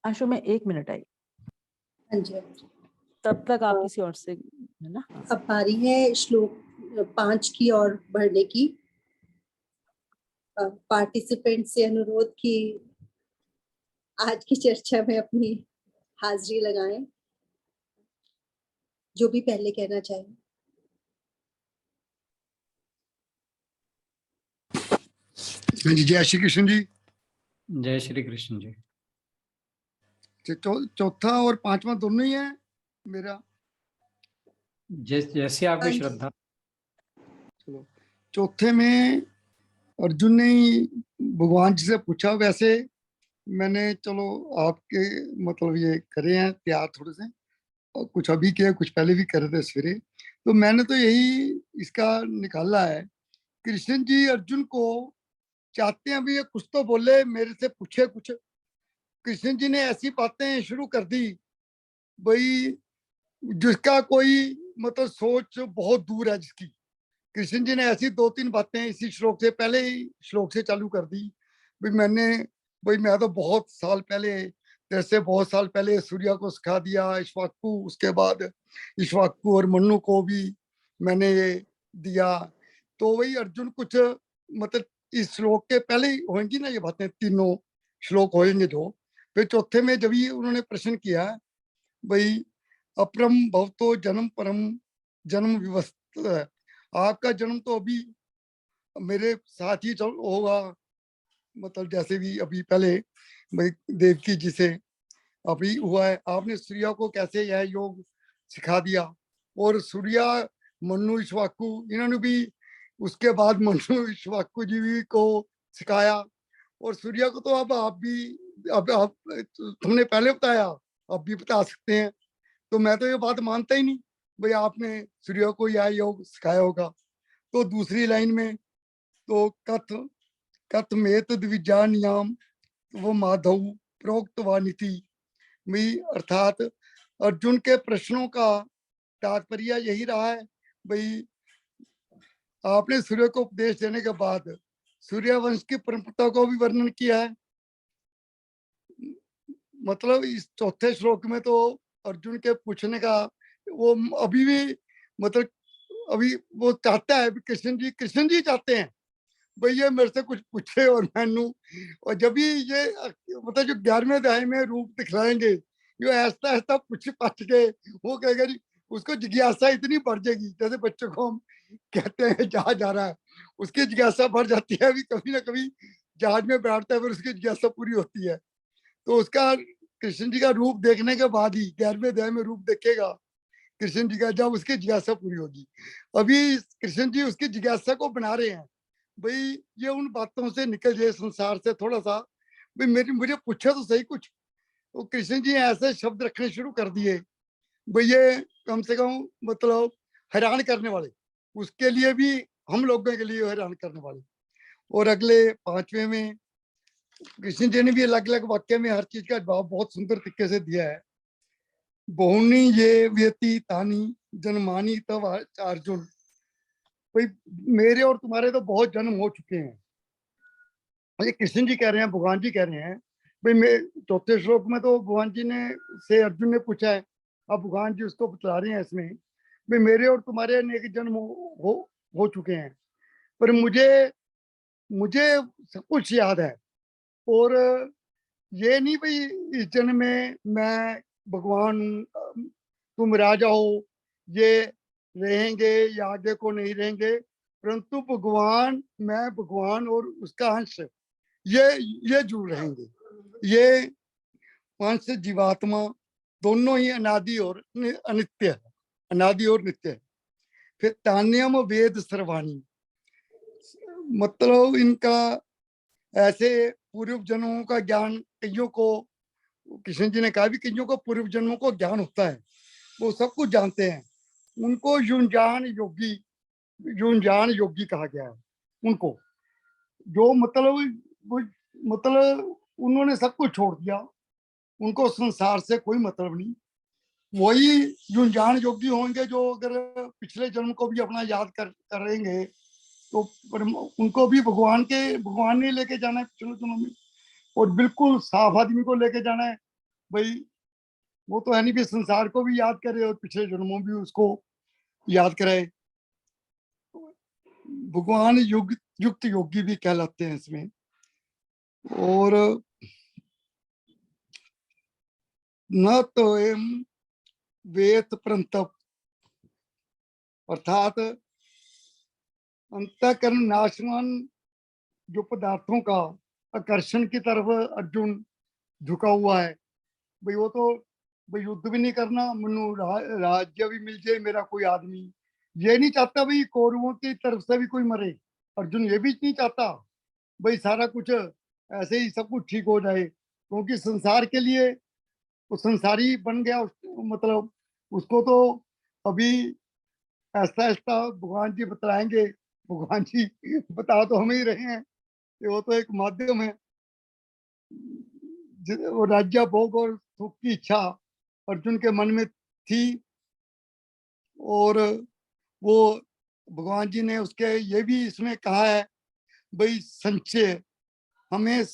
आशु में 1 minute I, हाँ जी, हाँ जी। तब तक आप किसी और से, है ना? अब बारी है श्लोक 5 की ओर बढ़ने की। पार्टिसिपेंट से अनुरोध कि आज की चर्चा में अपनी हाजिरी लगाएं, जो भी पहले कहना चाहे। हाँ जी, जय श्री कृष्ण जी। जय श्री कृष्ण जी। चौथा और पांचवा दोनों ही है मेरा, जैसे आपकी श्रद्धा। चलो, चौथे में अर्जुन ने ही भगवान जी से पूछा। वैसे मैंने चलो आपके मतलब ये करे हैं तैयार थोड़े से, और कुछ अभी किया, कुछ पहले भी करे थे सवेरे। तो मैंने तो यही इसका निकाला है, कृष्ण जी अर्जुन को चाहते हैं भी ये कुछ तो बोले, मेरे से पूछे कुछ। कृष्ण जी ने ऐसी बातें शुरू कर दी भाई जिसका कोई मतलब सोच बहुत दूर है जिसकी। कृष्ण जी ने ऐसी 2-3 बातें इसी श्लोक से, पहले ही श्लोक से चालू कर दी। भाई मैं तो बहुत साल पहले, जैसे बहुत साल पहले सूर्या को सिखा दिया, इक्ष्वाकु, उसके बाद इक्ष्वाकु और मनु को भी मैंने ये दिया। तो वही अर्जुन कुछ मतलब इस श्लोक के पहले ही होंगी ना ये बातें, तीनों श्लोक होंगे जो। फिर चौथे में जब ही उन्होंने प्रश्न किया भाई अपरम भवतो जन्म परम जन्म विवस्थित है, आपका जन्म तो अभी मेरे साथ ही चल होगा, मतलब जैसे भी अभी पहले भाई देवकी जी से अभी हुआ है, आपने सूर्या को कैसे यह योग सिखा दिया। और सूर्या मनु इक्ष्वाकु इन्होंने भी उसके बाद मनु इक्ष्वाकु जी भी को सिखाया। और सूर्या को तो अब आप भी, अब आप तुमने पहले बताया, अब भी बता सकते हैं। तो मैं तो ये बात मानता ही नहीं भाई आपने सूर्य को यह योग सिखाया होगा। तो दूसरी लाइन में तो कथ द्विजानियाम वो माधव प्रोक्तवानिति में, अर्थात अर्जुन के प्रश्नों का तात्पर्य यही रहा है भाई आपने सूर्य को उपदेश देने के बाद सूर्य वंश की परंपरा को भी वर्णन किया है। मतलब इस चौथे श्लोक में तो अर्जुन के पूछने का वो अभी भी मतलब अभी वो चाहता है, कृष्ण जी चाहते हैं भाई ये मेरे से कुछ पूछे और मैनू। और जब भी ये मतलब जो 11वें अध्याय में रूप दिखलाएंगे, जो ऐसा ऐसा पूछ पाछ के वो कहेगा जी, उसको जिज्ञासा इतनी बढ़ जाएगी, जैसे बच्चों को हम कहते हैं जहाज जा रहा है, उसकी जिज्ञासा बढ़ जाती है, अभी कभी ना कभी जहाज में बैठता है फिर उसकी जिज्ञासा पूरी होती है। तो उसका कृष्ण जी का रूप देखने के बाद ही 11वें अध्याय में रूप देखेगा कृष्ण जी का, जब उसकी जिज्ञासा पूरी होगी। अभी कृष्ण जी उसकी जिज्ञासा को बना रहे हैं भाई ये उन बातों से निकल जाए संसार से थोड़ा सा, भाई मुझे पूछा तो सही कुछ। तो कृष्ण जी ऐसे शब्द रखने शुरू कर दिए भाई ये कम से कम मतलब हैरान करने वाले, उसके लिए भी हम लोगों के लिए हैरान करने वाले। और अगले 5वें में कृष्ण जी ने भी अलग अलग वाक्य में हर चीज का जवाब बहुत सुंदर तरीके से दिया है। बहुनी ये व्यती तानी जन्मानी तब अर्जुन, भाई मेरे और तुम्हारे तो बहुत जन्म हो चुके हैं, ये कृष्ण जी कह रहे हैं, भगवान जी कह रहे हैं। भाई मैं चौथे श्लोक में तो भगवान जी ने से अर्जुन ने पूछा है, अब भगवान जी उसको बता रहे हैं इसमें भाई मेरे और तुम्हारे अनेक जन्म हो चुके हैं, पर मुझे सब कुछ याद है। और ये नहीं भाई इस जन्म में मैं भगवान तुम राजा हो ये रहेंगे या आगे को नहीं रहेंगे, परंतु भगवान मैं भगवान और उसका अंश ये जुड़ रहेंगे। ये अंश जीवात्मा दोनों ही अनादि और अनित्य है, अनादि और नित्य है। फिर तान्यम वेद सर्वाणी, मतलब इनका ऐसे पूर्व जन्मों का ज्ञान कईयों को, कृष्ण जी ने कहा भी कईयों को पूर्व जन्मों को ज्ञान होता है, वो सब कुछ जानते हैं। उनको युंजान योगी कहा गया है उनको, जो मतलब उन्होंने सब कुछ छोड़ दिया, उनको संसार से कोई मतलब नहीं। वही युंजान योगी होंगे जो अगर पिछले जन्म को भी अपना याद करेंगे तो उनको भी भगवान ने लेके जाना है पिछले जन्म में, और बिल्कुल साफ आदमी को लेके जाना है भाई वो तो है नहीं भी संसार को भी याद करे और पिछले जन्मों भी उसको याद कराए। भगवान युक्त योगी भी कहलाते हैं इसमें। और न तो एम वेत प्रंतप, अर्थात अंतःकरण नाशवान जो पदार्थों का आकर्षण की तरफ अर्जुन झुका हुआ है। भाई वो तो भाई युद्ध भी नहीं करना, मनु राज्य भी मिल जाए मेरा कोई आदमी, ये नहीं चाहता भाई कौरवों की तरफ से भी कोई मरे। अर्जुन ये भी नहीं चाहता भाई सारा कुछ ऐसे ही सब कुछ ठीक हो जाए, क्योंकि संसार के लिए वो संसारी बन गया मतलब उसको तो अभी ऐसा ऐसा भगवान जी बताएंगे। भगवान जी बता तो हम ही रहे हैं कि वो तो एक माध्यम है। वो राज्य भोग और सुख की इच्छा अर्जुन के मन में थी, और वो भगवान जी ने उसके ये भी इसमें कहा है भाई संचय हमें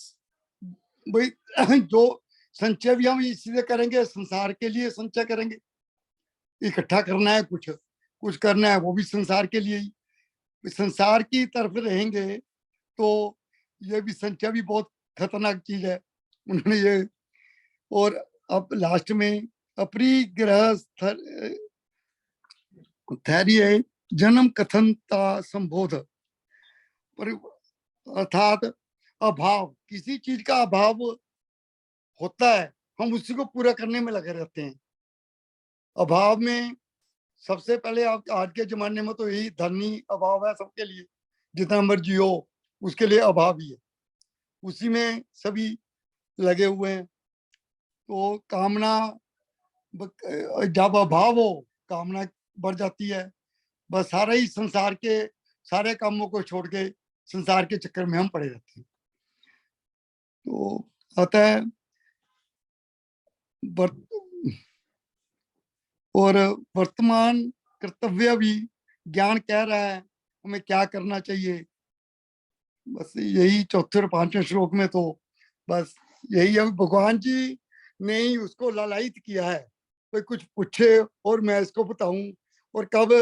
भाई जो संचय भी हम इसलिए करेंगे, संसार के लिए संचय करेंगे, इकट्ठा करना है कुछ कुछ करना है, वो भी संसार के लिए ही। संसार की तरफ रहेंगे तो ये भी संचय भी बहुत खतरनाक चीज है उन्होंने ये। और अब लास्ट में अपरिग्रह धैर्य जन्म कथनता संबोध, अर्थात अभाव, किसी चीज का अभाव होता है हम उसी को पूरा करने में लगे रहते हैं। अभाव में सबसे पहले आप आज के जमाने में तो यही धनी अभाव है सबके लिए, जितना मर्जी हो उसके लिए अभाव ही है, उसी में सभी लगे हुए हैं। तो कामना जब अभाव हो कामना बढ़ जाती है, बस सारा ही संसार के सारे कामों को छोड़ के संसार के चक्कर में हम पड़े रहते हैं। तो अतः और वर्तमान कर्तव्य भी ज्ञान कह रहा है हमें क्या करना चाहिए। बस यही चौथे और पांचवें श्लोक में तो बस यही है, भगवान जी ने ही उसको लालायित किया है कोई कुछ पूछे और मैं इसको बताऊं, और कब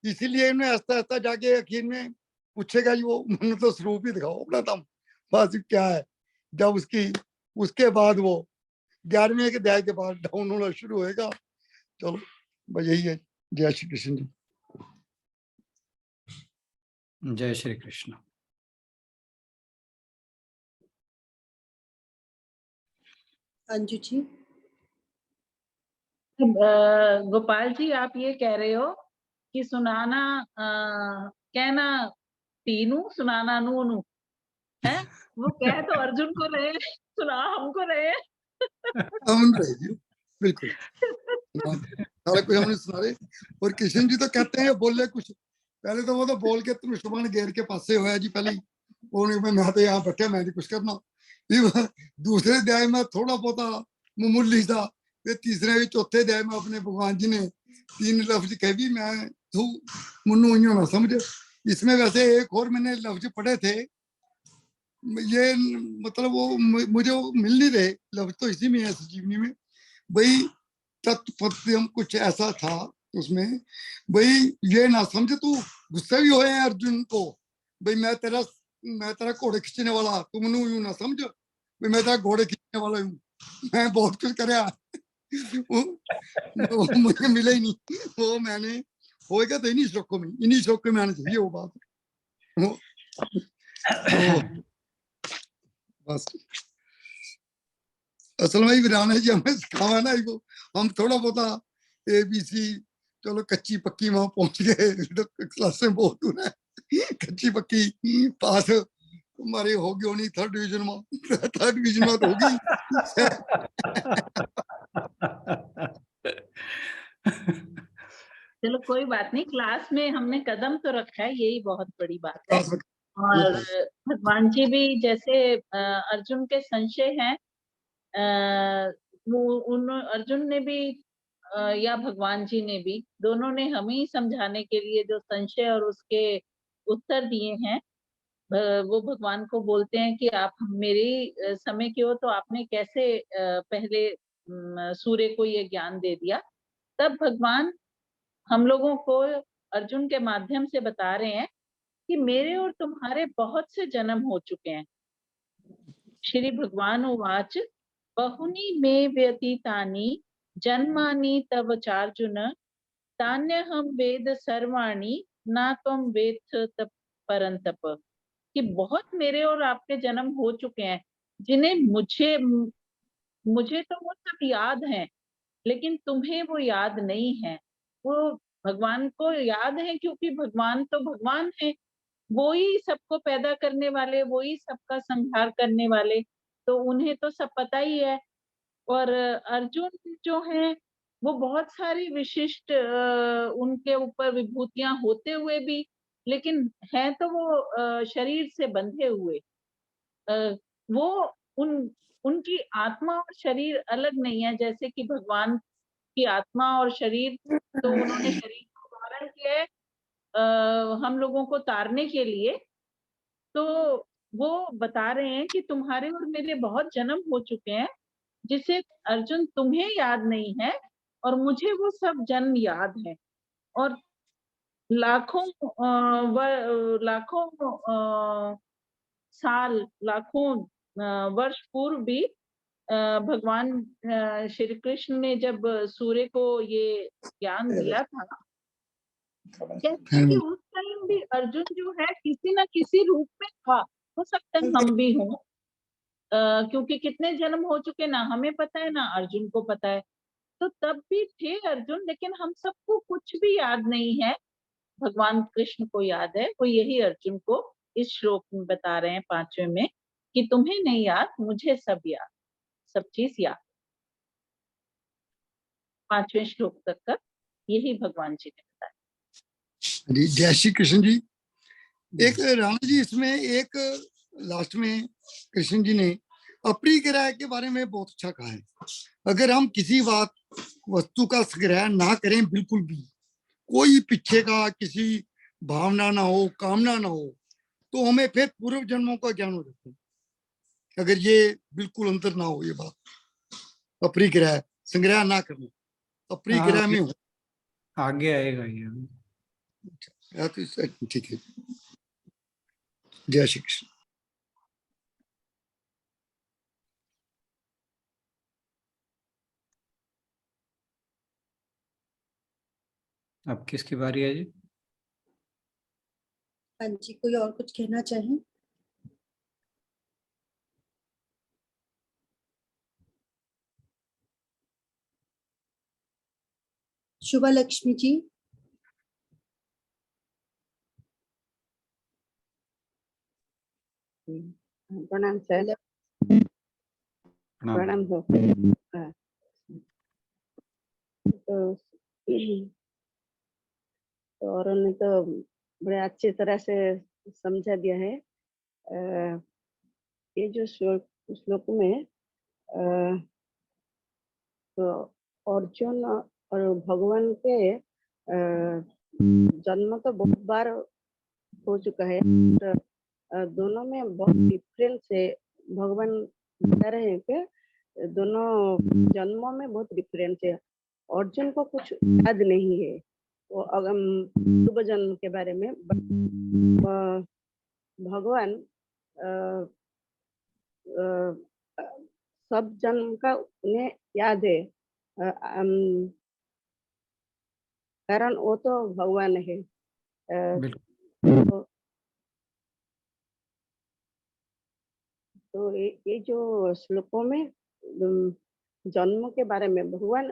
इसीलिए इन्हें ऐसा ऐसा जाके आखिर में पूछेगा जी वो मन तो स्वरूप ही दिखाओ अपना दम, बस क्या है। जब उसके बाद वो 11वें के अध्याय के बाद डाउन होना शुरू होएगा। चलो बस यही है। जय श्री कृष्ण जी। जय श्री कृष्ण। अंजू जी। गोपाल जी आप ये कह रहे हो कि सुनाना कहना तीनू सुनाना नूनू है, वो कह तो अर्जुन को रहे सुना हमको रहे। हम रहेगी बिल्कुल सारा कुछ हमने सुना रहे। और कृष्ण जी तो कहते हैं बोले कुछ पहले तो वो तो बोल के तुम शुभन घेर के पासे होया जी पहले मैं तो यहाँ बैठे मैं कुछ करना। दूसरे अध्याय में थोड़ा बहुत मामूली सा, फिर तीसरे चौथे अध्याय में अपने भगवान जी ने 3 लफ्ज कह भी मैं तू मुन्नू यूं ना समझ। इसमें वैसे एक और मैंने लफ्ज पढ़े थे, ये मतलब वो मुझे वो मिल नहीं रहे लफ्ज, तो इसी में है संजीवनी में भाई तत्पत्यम कुछ ऐसा था उसमें, भाई ये ना समझ तू गुस्से भी हुए हैं अर्जुन को भाई मैं तेरा घोड़े खींचने वाला, तू मनु यूं ना समझ भाई मैं तेरा घोड़े खींचने वाला हूँ, मैं बहुत कुछ कराया वो मुझे मिले ही नहीं, वो मैंने होएगा तो इन्हीं श्लोकों में आना चाहिए वो बात। तो बस असल में वीराना जी हमें सिखावा ना वो, हम थोड़ा बहुत ABC चलो कच्ची पक्की वहां पहुंच गए तो क्लास में बहुत दूर है, कच्ची पक्की पास हमारे होगी होनी 3rd डिवीजन में, 3rd डिवीजन में तो होगी। चलो कोई बात नहीं, क्लास में हमने कदम तो रखा है, यही बहुत बड़ी बात है। और भगवान जी भी जैसे अर्जुन के संशय हैं, उन अर्जुन ने भी या भगवान जी ने भी, दोनों ने हमें ही समझाने के लिए जो संशय और उसके उत्तर दिए हैं। वो भगवान को बोलते हैं कि आप मेरे समय के हो तो आपने कैसे पहले सूर्य को ये ज्ञान दे दिया, तब भगवान हम लोगों को अर्जुन के माध्यम से बता रहे हैं कि मेरे और तुम्हारे बहुत से जन्म हो चुके हैं। श्री भगवान उवाच बहुनी मे व्यतीतानि जन्मानि तव चार्जुन तान्यहं वेद सर्वाणि ना त्वं वेत्थ परन्तप। कि बहुत मेरे और आपके जन्म हो चुके हैं, जिन्हें मुझे तो वो सब याद हैं, लेकिन तुम्हें वो याद नहीं है। वो भगवान को याद है क्योंकि भगवान तो भगवान है, वो ही सबको पैदा करने वाले, वो ही सबका संहार करने वाले, तो उन्हें तो सब पता ही है। और अर्जुन जो हैं वो बहुत सारी विशिष्ट उनके ऊपर विभूतियां होते हुए भी, लेकिन है तो वो शरीर से बंधे हुए। वो उनकी आत्मा और शरीर अलग नहीं है, जैसे कि भगवान की आत्मा और शरीर, तो उन्होंने शरीर को धारण किया है हम लोगों को तारने के लिए। तो वो बता रहे हैं कि तुम्हारे और मेरे बहुत जन्म हो चुके हैं, जिसे अर्जुन तुम्हें याद नहीं है और मुझे वो सब जन्म याद है। और लाखों लाखों साल, लाखों वर्ष पूर्व भी भगवान श्री कृष्ण ने जब सूर्य को ये ज्ञान दिया था, कहते हैं कि उस टाइम भी अर्जुन जो है किसी न किसी रूप में था। हो सकता है हम भी हों, क्योंकि कितने जन्म हो चुके ना हमें पता है ना अर्जुन को पता है। तो तब भी थे अर्जुन, लेकिन हम सबको कुछ भी याद नहीं है, भगवान कृष्ण को याद है। वो यही अर्जुन को इस श्लोक में बता रहे हैं 5वें में कि तुम्हें नहीं याद, मुझे सब याद, सब चीज याद। 5वें श्लोक तक का यही भगवान जी ने बताया। जय श्री कृष्ण जी। एक राणा जी, इसमें एक लास्ट में कृष्ण जी ने अपरिग्रह के बारे में बहुत अच्छा कहा है। अगर हम किसी बात वस्तु का संग्रह ना करें, बिल्कुल भी कोई पीछे का किसी भावना ना हो, कामना ना हो, तो हमें फिर पूर्व जन्मों का ज्ञान हो जाता है। अगर ये बिल्कुल अंतर ना हो, ये बात अपरिग्रह संग्रह ना करना, अपरिग्रह में हो, आगे आएगा ये। तो ठीक है। जय श्री कृष्ण। अब किसकी बारी है जी? हाँ जी, कोई और कुछ कहना चाहें? शुभा लक्ष्मी जी। प्रणाम सर। प्रणाम हो। हाँ। तो और ने तो बड़े अच्छी तरह से समझा दिया है। ये जो श्लोक में तो अर्जुन और भगवान के जन्म तो बहुत बार हो चुका है, तो दोनों में बहुत डिफरेंस है। भगवान बता रहे हैं कि दोनों जन्मों में बहुत डिफरेंस है। अर्जुन को कुछ याद नहीं है, वो पूर्व जन्म के बारे में। भगवान सब जन्म का उन्हें याद है, कारण वो तो भगवान है। तो ये जो श्लोकों में जन्म के बारे में भगवान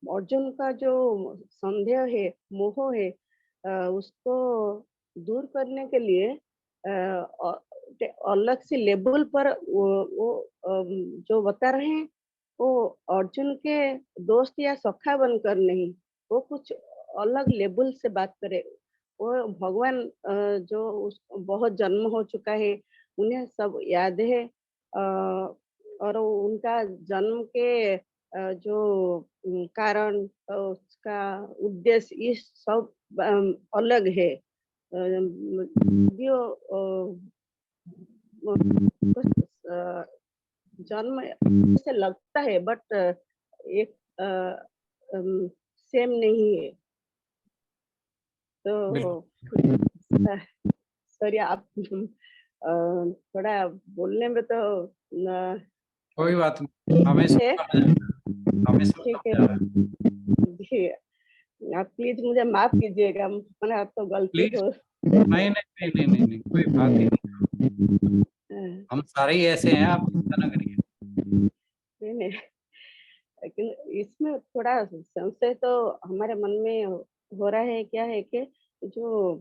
अर्जुन का जो संदेह है, मोह है, उसको दूर करने के लिए अलग से लेवल पर वो जो बता रहे हैं, वो अर्जुन के दोस्त या सखा बनकर नहीं, वो कुछ अलग लेवल से बात करे। वो भगवान जो बहुत जन्म हो चुका है, उन्हें सब याद है, और उनका जन्म के जो कारण, उसका उद्देश्य, ये सब अलग है। जन्म से लगता है, बट एक सेम नहीं है। तो सॉरी, आप थोड़ा बोलने में तो कोई बात नहीं, हमें सब है। समझ आ रहा है, हमें सब ठीक समझ है आ रहा है। जी, आप प्लीज मुझे माफ कीजिएगा, मेरा तो गलती प्लीज, हो। नहीं नहीं नहीं नहीं नहीं, कोई बात ही नहीं, हम सारे ही ऐसे हैं, आप चिंता ना करिए। नहीं नहीं, लेकिन इसमें थोड़ा संशय तो हमारे मन में हो रहा है। क्या है कि जो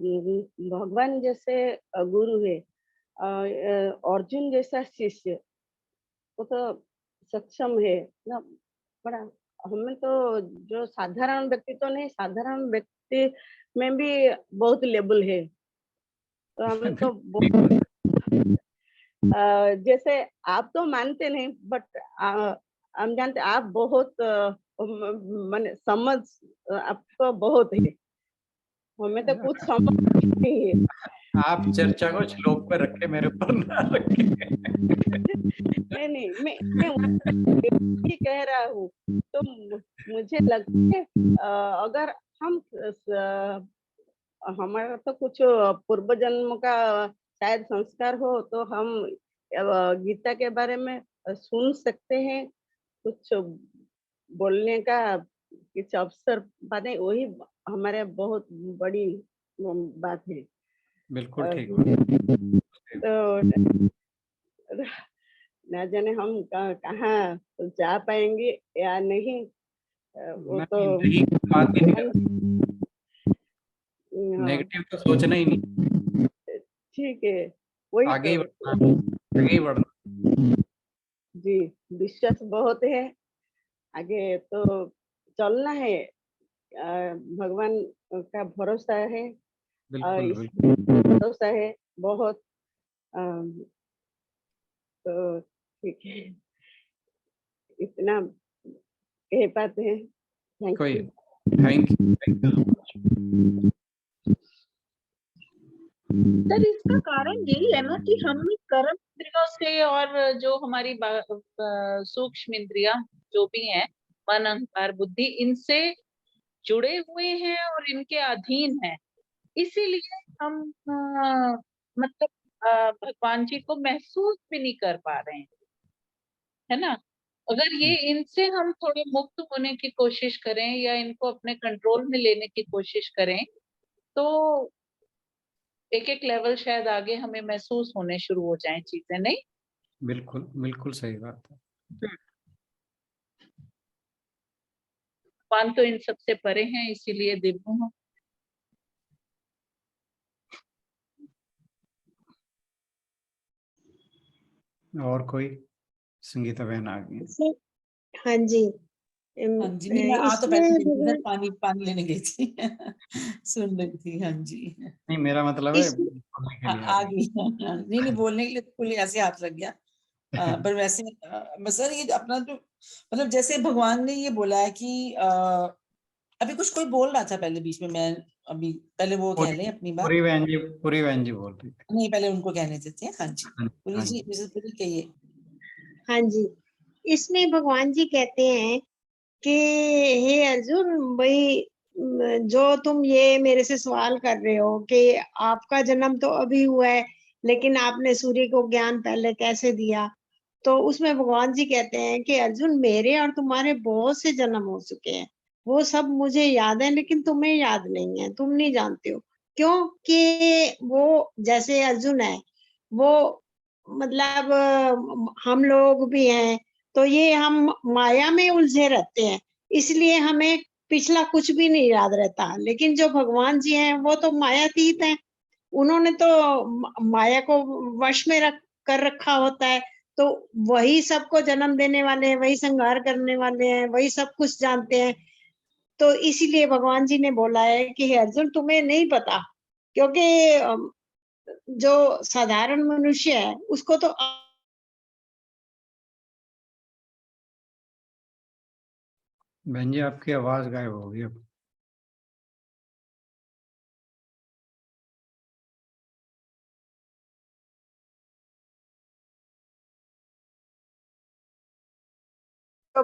भगवान जैसे गुरु है, अर्जुन जैसा शिष्य, वो तो सक्षम है ना, बड़ा। हमें तो जो साधारण व्यक्ति तो नहीं, साधारण व्यक्ति में भी बहुत लेवल है। तो हमें तो ठीक बात है। जैसे आप तो मानते नहीं, बट हम जानते आप बहुत माने समझ आपको बहुत है। हमें तो कुछ समझ नहीं है। आप चर्चा को श्लोक पर रखे, मेरे ऊपर ना रखे। नहीं नहीं, मैं ही कह रहा हूँ। तो मुझे लगता है अगर हम हमारा तो कुछ पूर्व जन्म का शायद संस्कार हो, तो हम गीता के बारे में सुन सकते हैं। कुछ बोलने का कुछ अवसर बने, वही हमारे बहुत बड़ी बात है। बिल्कुल ठीक अ, बात। तो ना जाने हम कहाँ जा पाएंगे या नहीं, वो तो नहीं नहीं, बात ही नहीं भगवान। करते, हाँ, नेगेटिव तो सोचना ही नहीं, ठीक है, वही आगे तो। ही बढ़ना है, आगे ही बढ़ना। जी, विश्वास बहुत है, आगे तो चलना है। भगवान का भरोसा है, बिल्कुल इस बिल्कुल। भरोसा है बहुत। अ, तो ठीक है, इतना कह पाते हैं। थैंक कोई, यू। Thank you. सर, इसका कारण यही है ना कि हम कर्म इंद्रियों से और जो हमारी सूक्ष्म इंद्रियां जो भी हैं, मन, अहंकार, बुद्धि, इनसे जुड़े हुए हैं और इनके अधीन हैं। इसीलिए हम मतलब भगवान जी को महसूस भी नहीं कर पा रहे हैं, है ना। अगर ये इनसे हम थोड़े मुक्त होने की कोशिश करें या इनको अपने कंट्रोल में लेने की कोशिश करें, तो एक एक लेवल शायद आगे हमें महसूस होने शुरू हो जाएं चीजें, नहीं। बिल्कुल बिल्कुल सही बात है। भगवान तो इन सबसे परे हैं, इसीलिए दिव्य हैं। और कोई? संगीता बहन आ गई। हाँ जी। हाँ जी, नहीं मैं आ तो इसमें पहले गई थी सर, भगवान पानी पानी लेने गई थी। सुन रही थी, हाँ जी। नहीं, मेरा मतलब है इस बोलने के लिए आ आ गई। गई। नहीं नहीं, बोलने के लिए तो कोई ऐसे हाथ लग गया। पर वैसे बस सर, ये अपना जो मतलब जैसे भगवान ने ये बोला है कि अभी कुछ कोई बोल रहा था पहले बीच में, मैं अभी पहले वो कह पूरी लें अपनी बात। पूरी बहन जी बोल रही थी। नहीं, पहले उनको कहने देते हैं। हाँ जी, हाँ पुरी हाँ जी, जी। मिसेस पुरी कहिए। हाँ जी, इसमें भगवान जी कहते हैं कि हे अर्जुन भाई, जो तुम ये मेरे से सवाल कर रहे हो कि आपका जन्म तो अभी हुआ है, लेकिन आपने सूर्य को ज्ञान पहले कैसे दिया? तो उसमें भगवान जी कहते हैं कि अर्जुन, मेरे और तुम्हारे बहुत से जन्म हो चुके हैं, वो सब मुझे याद है, लेकिन तुम्हें याद नहीं है, तुम नहीं जानते हो। क्यों? कि वो जैसे अर्जुन है, वो मतलब हम लोग भी हैं, तो ये हम माया में उलझे रहते हैं, इसलिए हमें पिछला कुछ भी नहीं याद रहता। लेकिन जो भगवान जी हैं, वो तो मायातीत हैं, उन्होंने तो माया को वश में कर रखा होता है। तो वही सबको जन्म देने वाले हैं, वही संहार करने वाले हैं, वही सब कुछ जानते हैं। तो इसीलिए भगवान जी ने बोला है कि हे अर्जुन, तुम्हें नहीं पता, क्योंकि जो साधारण मनुष्य है उसको तो बहन जी, आपकी आवाज गायब हो गई अब। तो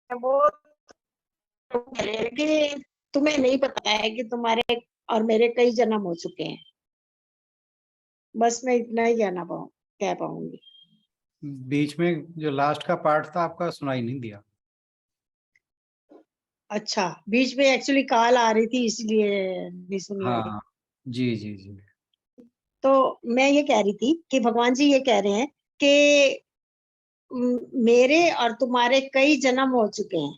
वो तो कह रहे हैं कि तुम्हें नहीं पता है कि तुम्हारे और मेरे कई जन्म हो चुके हैं। बस मैं इतना ही कह पाऊंगी। बीच में जो लास्ट का पार्ट था आपका सुनाई नहीं दिया। अच्छा, बीच में एक्चुअली कॉल आ रही थी इसलिए नहीं सुनी होगी। हाँ जी जी जी। तो मैं ये कह रही थी कि भगवान जी ये कह रहे हैं कि मेरे और तुम्हारे कई जन्म हो चुके हैं,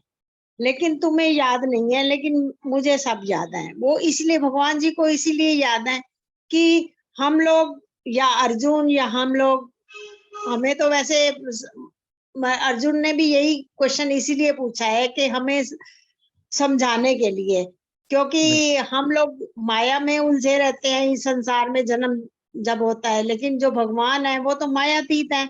लेकिन तुम्हें याद नहीं है, लेकिन मुझे सब याद है। वो इसलिए भगवान जी को इसीलिए याद है कि हम लोग या अर्जुन या हम लोग, हमें तो वैसे अर्जुन ने भी यही क्वेश्चन इसीलिए पूछा है कि हमें समझाने के लिए, क्योंकि हम लोग माया में उलझे रहते हैं इस संसार में जन्म जब होता है। लेकिन जो भगवान है वो तो मायातीत है,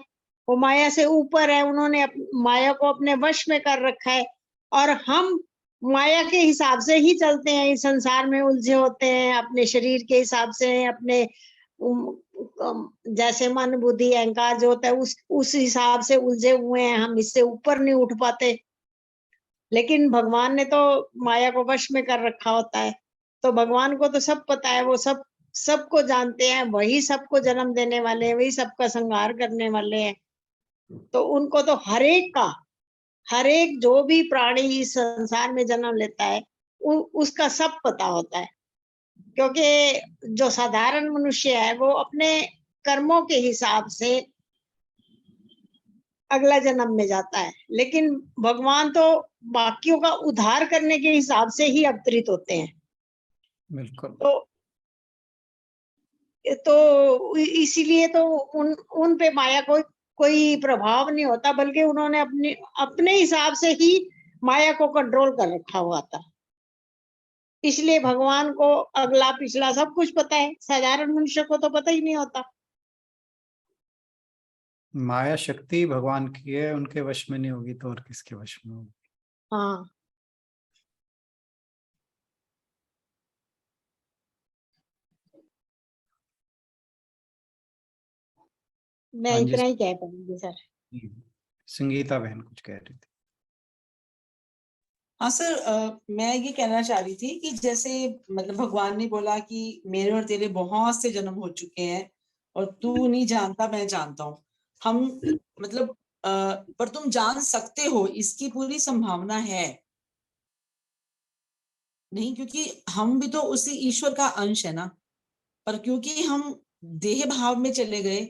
वो माया से ऊपर है, उन्होंने माया को अपने वश में कर रखा है। और हम माया के हिसाब से ही चलते हैं, इस संसार में उलझे होते हैं अपने शरीर के हिसाब से, अपने जैसे मन बुद्धि अहंकार जो होता है उस हिसाब से उलझे हुए हैं, हम इससे ऊपर नहीं उठ पाते। लेकिन भगवान ने तो माया को वश में कर रखा होता है, तो भगवान को तो सब पता है, वो सबको जानते हैं, वही सबको जन्म देने वाले हैं, वही सबका संहार करने वाले हैं। तो उनको तो हर एक जो भी प्राणी इस संसार में जन्म लेता है उसका सब पता होता है। क्योंकि जो साधारण मनुष्य है वो अपने कर्मों के हिसाब से अगला जन्म में जाता है, लेकिन भगवान तो बाकियों का उद्धार करने के हिसाब से ही अवतरित होते हैं। बिल्कुल। तो इसीलिए तो उन पे माया कोई प्रभाव नहीं होता, बल्कि उन्होंने अपने हिसाब से ही माया को कंट्रोल कर रखा हुआ था। इसलिए भगवान को अगला पिछला सब कुछ पता है, साधारण मनुष्य को तो पता ही नहीं होता। माया शक्ति भगवान की है, उनके वश में नहीं होगी तो और किसके वश में होगी। हाँ, मैं हाँ जी इतना ही कह पाऊंगी सर। संगीता बहन कुछ कह रही थी। हाँ सर, मैं ये कहना चाह रही थी कि जैसे मतलब भगवान ने बोला कि मेरे और तेरे बहुत से जन्म हो चुके हैं और तू नहीं जानता, मैं जानता हूँ। हम मतलब पर तुम जान सकते हो, इसकी पूरी संभावना है नहीं, क्योंकि हम भी तो उसी ईश्वर का अंश है ना। पर क्योंकि हम देह भाव में चले गए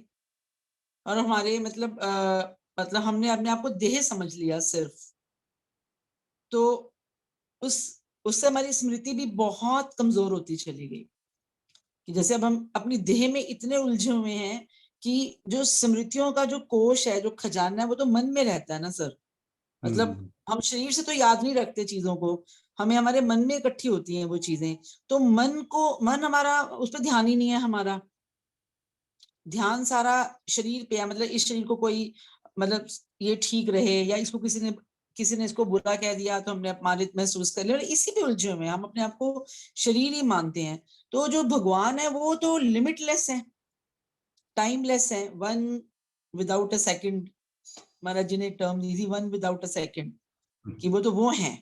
और हमारे मतलब हमने अपने आप को देह समझ लिया सिर्फ, तो उस उससे हमारी स्मृति भी बहुत कमजोर होती चली गई। कि जैसे अब हम अपनी देह में इतने उलझे हुए हैं कि जो स्मृतियों का जो कोश है, जो खजाना है, वो तो मन में रहता है ना सर। मतलब हम शरीर से तो याद नहीं रखते चीजों को, हमें हमारे मन में इकट्ठी होती हैं वो चीजें। तो मन हमारा उस पर ध्यान ही नहीं है, हमारा ध्यान सारा शरीर पे है। मतलब इस शरीर को कोई मतलब ये ठीक रहे, या इसको किसी ने इसको बुरा कह दिया तो हमने अपमानित महसूस कर लिया, और इसी पे उलझे हुए हैं हम, अपने आप को शरीर ही मानते हैं। तो जो भगवान है वो तो लिमिटलेस है, टाइमलेस है, वन विदाउट अ सेकंड। महाराज जी ने टर्म दी थी, वन विदाउट अ सेकंड, कि वो तो वो हैं।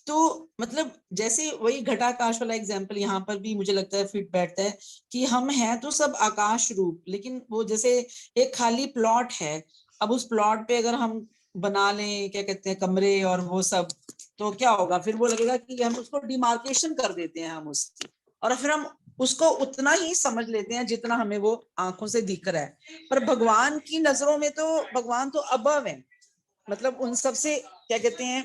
तो मतलब जैसे वही घटाकाश वाला एग्जाम्पल यहाँ पर भी मुझे लगता है फिट बैठता है कि हम हैं तो सब आकाश रूप, लेकिन वो जैसे एक खाली प्लॉट है। अब उस प्लॉट पे अगर हम बना लें क्या कहते हैं कमरे और वो सब, तो क्या होगा फिर? वो लगेगा कि हम उसको डिमार्केशन कर देते हैं हम उसकी, और फिर हम उसको उतना ही समझ लेते हैं जितना हमें वो आंखों से दिख रहा है। पर भगवान की नजरों में तो भगवान तो अबव है, मतलब उन सब से क्या कहते हैं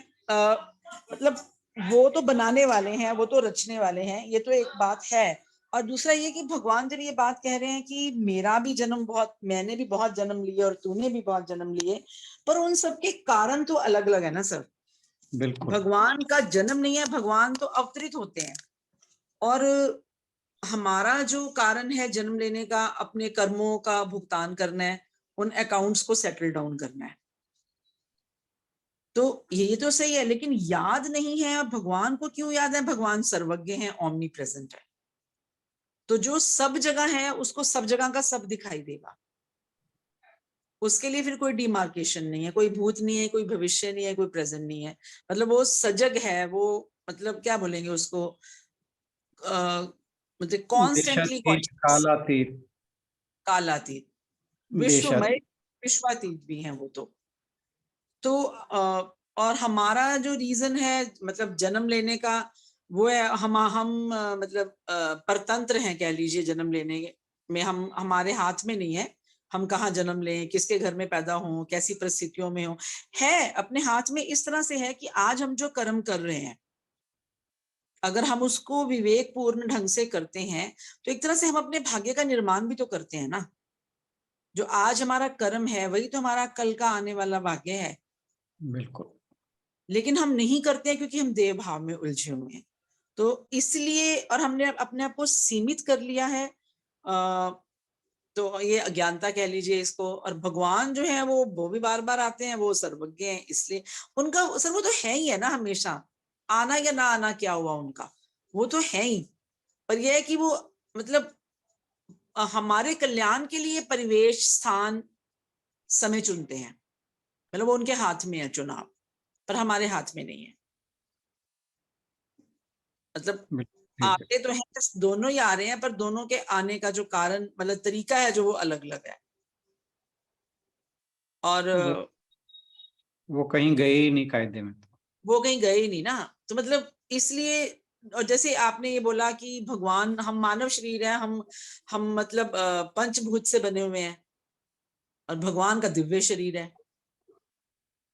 मतलब वो तो बनाने वाले हैं, वो तो रचने वाले हैं, ये तो एक बात है। और दूसरा ये कि भगवान जब ये बात कह रहे हैं कि मेरा भी जन्म बहुत, मैंने भी बहुत जन्म लिए और तूने भी बहुत जन्म लिए, पर उन सब के कारण तो अलग अलग है ना सर। बिल्कुल। भगवान का जन्म नहीं है, भगवान तो अवतरित होते हैं, और हमारा जो कारण है जन्म लेने का, अपने कर्मों का भुगतान करना है, उन अकाउंट्स को सेटल डाउन करना है। तो ये तो सही है, लेकिन याद नहीं है। अब भगवान को क्यों याद है? भगवान सर्वज्ञ है, ओमनी प्रेजेंट है, तो जो सब जगह है उसको सब जगह का सब दिखाई देगा। उसके लिए फिर कोई डिमार्केशन नहीं है, कोई भूत नहीं है, कोई भविष्य नहीं है, कोई प्रेजेंट नहीं है, मतलब वो सजग है, वो मतलब क्या बोलेंगे उसको, मतलब कॉन्स्टेंटली देशातीत, कालातीत, कालातीत, विश्वमय, देशातीत। विश्वातीत भी हैं वो तो और हमारा जो रीजन है मतलब जन्म लेने का, वो है हम मतलब परतंत्र हैं कह लीजिए, जन्म लेने में हम, हमारे हाथ में नहीं है हम कहाँ जन्म लें, किसके घर में पैदा हों, कैसी परिस्थितियों में हो, है अपने हाथ में इस तरह से है कि आज हम जो कर्म कर रहे हैं, अगर हम उसको विवेक पूर्ण ढंग से करते हैं तो एक तरह से हम अपने भाग्य का निर्माण भी तो करते हैं ना। जो आज हमारा कर्म है वही तो हमारा कल का आने वाला भाग्य है। बिल्कुल। लेकिन हम नहीं करते हैं क्योंकि हम देह भाव में उलझे हुए हैं, तो इसलिए, और हमने अपने आप को सीमित कर लिया है। तो ये अज्ञानता कह लीजिए इसको। और भगवान जो है वो भी बार बार आते हैं, वो सर्वज्ञ हैं, इसलिए उनका सर्व तो है ही है ना, हमेशा आना या ना आना क्या हुआ उनका, वो तो है ही। पर यह है कि वो मतलब हमारे कल्याण के लिए परिवेश, स्थान, समय चुनते हैं, मतलब वो उनके हाथ में है चुनाव, पर हमारे हाथ में नहीं है। मतलब ठीक है। आते तो हैं, दोनों ही आ रहे हैं, पर दोनों के आने का जो कारण मतलब तरीका है जो वो अलग अलग है। और वो कहीं गए ही नहीं कायदे में। वो कहीं गए ही नहीं ना, तो मतलब इसलिए। और जैसे आपने ये बोला कि भगवान, हम मानव शरीर है, हम मतलब पंचभूत से बने हुए हैं, और भगवान का दिव्य शरीर है।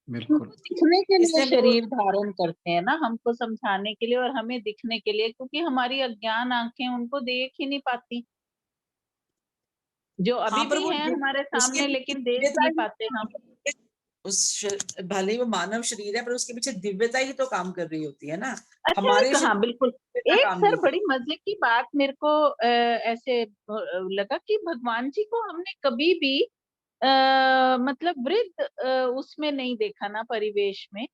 बिल्कुल। हमको दिखने के लिए इसलिए शरीर धारण करते हैं ना, हमको समझाने के लिए और हमें दिखने के लिए, क्योंकि हमारी अज्ञान आंखें उनको देख ही नहीं पाती, जो अभी हाँ, पर भी वो है हमारे उसके सामने, पीछे लेकिन देख दिव्यता नहीं ही, पाते हम। भले ही वो मानव शरीर है, पर उसके पीछे दिव्यता ही तो काम कर रही होती है ना। अच्छा, हमारे एक शरीर हाँ बिल्कुल, में दिव्यता एक काम सर नहीं बड़ी करती। मजे की बात मेरे को ऐसे लगा कि भगवान जी को हमने कभी भी मतलब वृद्ध उसमें नहीं देखा ना, परिवेश में,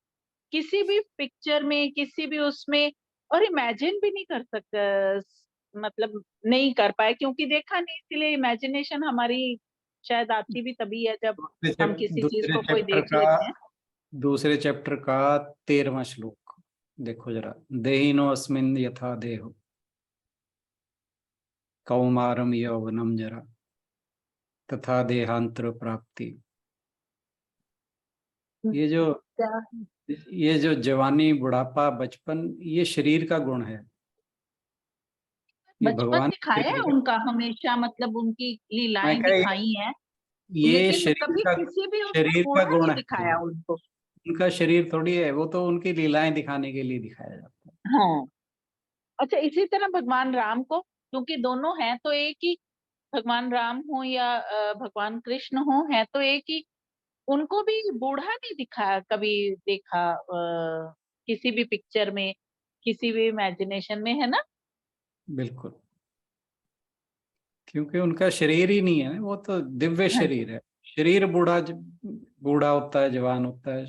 किसी भी पिक्चर में, किसी भी उसमें, और इमेजिन भी नहीं कर सकता, मतलब नहीं कर पाए क्योंकि देखा नहीं, इसलिए इमेजिनेशन हमारी शायद आती भी तभी है जब हम किसी चीज को कोई देख लेते हैं। दूसरे चैप्टर का 13वां श्लोक देखो जरा। देहिनो अस्मिन् यथा देहो कौमारम यौवनम जरा तथा देहांतर प्राप्ति। ये जो क्या ये जो जवानी, बुढ़ापा, बचपन, ये शरीर का गुण है। ये बचपन भगवान दिखाया है शरीर, उनका हमेशा, मतलब उनकी मैं लीलाएं कह दिखाई हैं, ये लेकिन कभी किसी भी उसमें शरीर का बूढ़ा गुण नहीं है। दिखाया उनको। उनका शरीर थोड़ी है, वो तो उनकी लीलाएं दिखाने के लिए दिखाया जाता है। हाँ, अच्छा, इसी तरह भगवान राम को, क्योंकि दोनों हैं तो एक ही, भगवान राम हो या भगवान कृष्ण हो, है तो एक ही, उनको भी बूढ़ा नहीं दिखाया कभी, देखा किसी भी पिक्चर में, किसी भी इमेजिनेशन में, है ना। बिल्कुल, क्योंकि उनका शरीर ही नहीं है, वो तो दिव्य हाँ जी। शरीर है। शरीर बूढ़ा होता है, जवान होता है,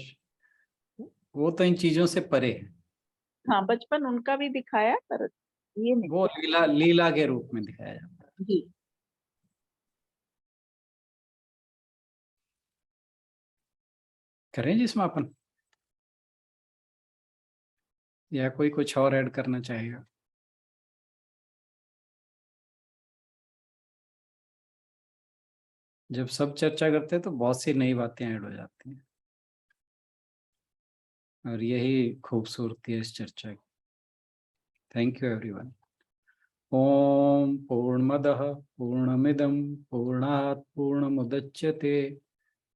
वो तो इन चीजों से परे है। हाँ, बचपन उनका भी दिखाया, पर ये नहीं। वो लीला लीला के रूप में दिखाया जाता है। जी। करें जी समापन, या कोई कुछ और ऐड करना चाहेगा? जब सब चर्चा करते हैं तो बहुत सी नई बातें ऐड हो जाती हैं, और यही खूबसूरती है इस चर्चा की। Thank you everyone. ओम पूर्णमदः पूर्णमिदं पूर्णात् पूर्णमुदच्यते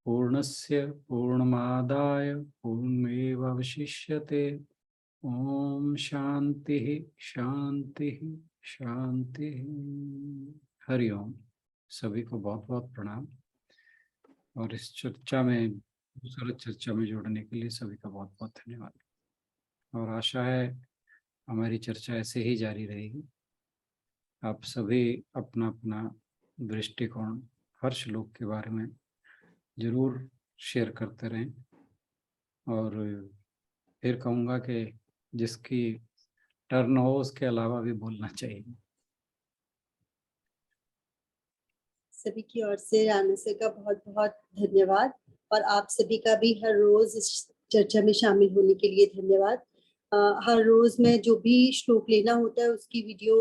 पूर्णस्य पूर्णमादाय पूर्णमेवावशिष्यते। ओम शांति शांति शांति। हरि ओम। सभी को बहुत बहुत प्रणाम, और इस चर्चा में, खूबसूरत चर्चा में जुड़ने के लिए सभी का बहुत बहुत धन्यवाद। और आशा है हमारी चर्चा ऐसे ही जारी रहेगी। आप सभी अपना अपना दृष्टिकोण हर श्लोक के बारे में जरूर शेयर करते रहें। और फिर कहूँगा कि जिसकी टर्न हो उसके अलावा भी बोलना चाहिए। सभी की ओर से रानसे का बहुत बहुत धन्यवाद और आप सभी का भी हर रोज इस चर्चा में शामिल होने के लिए धन्यवाद। हर रोज मैं जो भी श्लोक लेना होता है उसकी वीडियो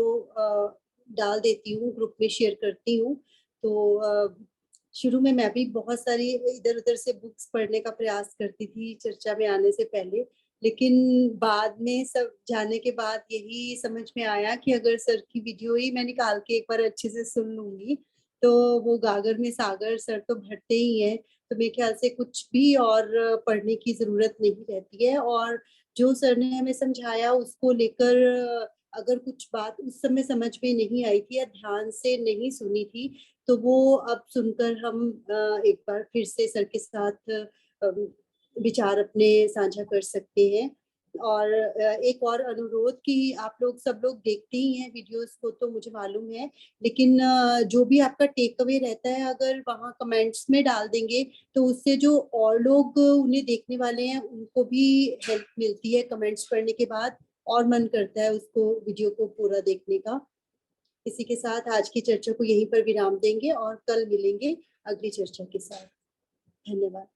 डाल देती हूँ, ग्रुप में शेयर करती हूँ। तो शुरू में मैं भी बहुत सारी इधर उधर से बुक्स पढ़ने का प्रयास करती थी चर्चा में आने से पहले, लेकिन बाद में सब जाने के बाद यही समझ में आया कि अगर सर की वीडियो ही मैं निकाल के एक बार अच्छे से सुन लूंगी तो वो गागर में सागर सर तो भरते ही हैं। तो मेरे ख्याल से कुछ भी और पढ़ने की जरूरत नहीं रहती है और जो सर ने हमें समझाया उसको लेकर अगर कुछ बात उस समय समझ में नहीं आई थी या ध्यान से नहीं सुनी थी तो वो अब सुनकर हम एक बार फिर से सर के साथ विचार अपने साझा कर सकते हैं। और एक और अनुरोध कि आप लोग सब लोग देखते ही हैं वीडियोस को तो मुझे मालूम है, लेकिन जो भी आपका टेक अवे रहता है अगर वहाँ कमेंट्स में डाल देंगे तो उससे जो और लोग उन्हें देखने वाले हैं उनको भी हेल्प मिलती है कमेंट्स पढ़ने के बाद और मन करता है उसको वीडियो को पूरा देखने का। इसी के साथ आज की चर्चा को यहीं पर विराम देंगे और कल मिलेंगे अगली चर्चा के साथ। धन्यवाद।